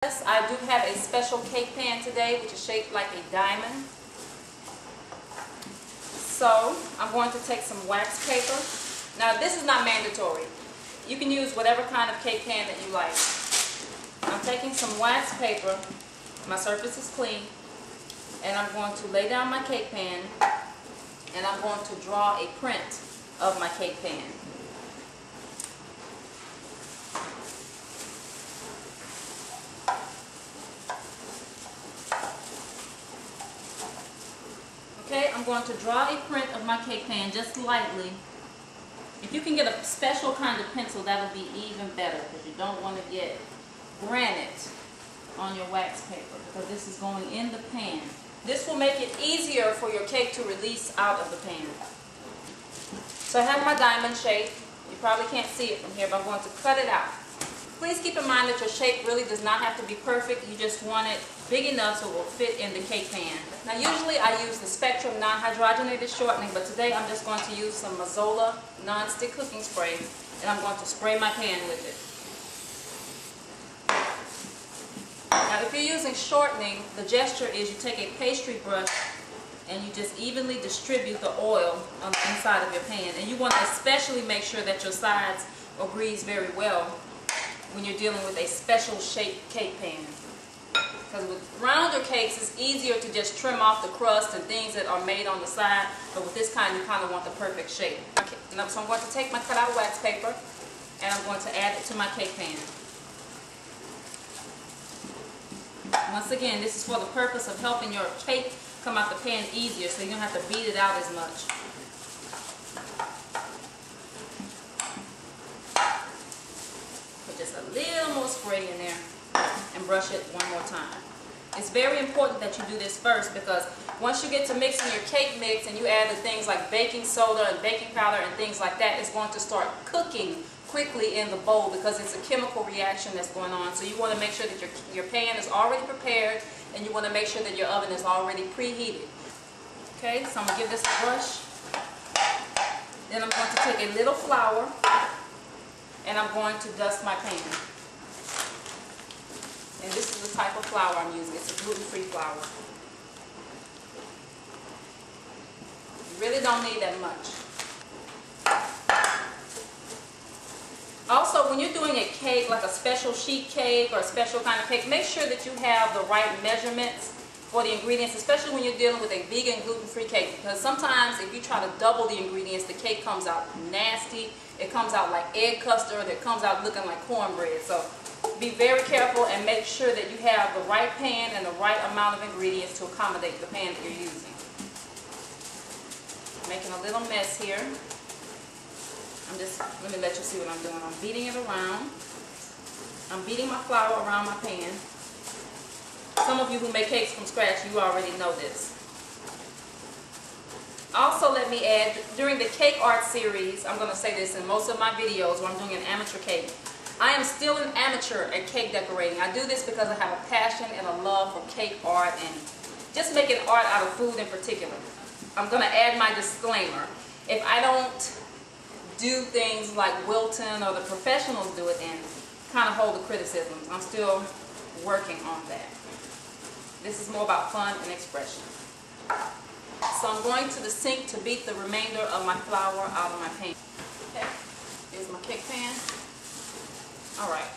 Yes, I do have a special cake pan today, which is shaped like a diamond. So I'm going to take some wax paper. Now this is not mandatory. You can use whatever kind of cake pan that you like. I'm taking some wax paper. My surface is clean. And I'm going to lay down my cake pan. And I'm going to draw a print of my cake pan. Okay, I'm going to draw a print of my cake pan just lightly. If you can get a special kind of pencil, that'll be even better, because you don't want to get granite on your wax paper, because this is going in the pan. This will make it easier for your cake to release out of the pan. So I have my diamond shape. You probably can't see it from here, but I'm going to cut it out. Please keep in mind that your shape really does not have to be perfect. You just want it big enough so it will fit in the cake pan. Now usually I use the Spectrum non-hydrogenated shortening, but today I'm just going to use some Mazola non-stick cooking spray, and I'm going to spray my pan with it. Now if you're using shortening, the gesture is you take a pastry brush and you just evenly distribute the oil on the inside of your pan. And you want to especially make sure that your sides will grease very well when you're dealing with a special shaped cake pan. Because with rounder cakes, it's easier to just trim off the crust and things that are made on the side, but with this kind you kind of want the perfect shape. Okay, so I'm going to take my cutout wax paper and I'm going to add it to my cake pan. Once again, this is for the purpose of helping your cake come out the pan easier, so you don't have to beat it out as much. Just a little more spray in there and brush it one more time. It's very important that you do this first, because once you get to mixing your cake mix and you add the things like baking soda and baking powder and things like that, it's going to start cooking quickly in the bowl, because it's a chemical reaction that's going on. So you want to make sure that your pan is already prepared, and you want to make sure that your oven is already preheated. Okay, so I'm going to give this a brush. Then I'm going to take a little flour and I'm going to dust my pan. And this is the type of flour I'm using. It's a gluten-free flour. You really don't need that much. Also, when you're doing a cake, like a special sheet cake or a special kind of cake, make sure that you have the right measurements for the ingredients, especially when you're dealing with a vegan gluten-free cake, because sometimes if you try to double the ingredients, the cake comes out nasty. It comes out like egg custard. It comes out looking like cornbread. So be very careful and make sure that you have the right pan and the right amount of ingredients to accommodate the pan that you're using. Making a little mess here. Let me let you see what I'm doing. I'm beating it around. I'm beating my flour around my pan. Some of you who make cakes from scratch, you already know this. Also, let me add, during the cake art series, I'm going to say this in most of my videos where I'm doing an amateur cake, I am still an amateur at cake decorating. I do this because I have a passion and a love for cake art and just making art out of food in particular. I'm going to add my disclaimer. If I don't do things like Wilton or the professionals do it, and kind of hold the criticisms, I'm still working on that. This is more about fun and expression. So I'm going to the sink to beat the remainder of my flour out of my pan. Okay, here's my cake pan. All right.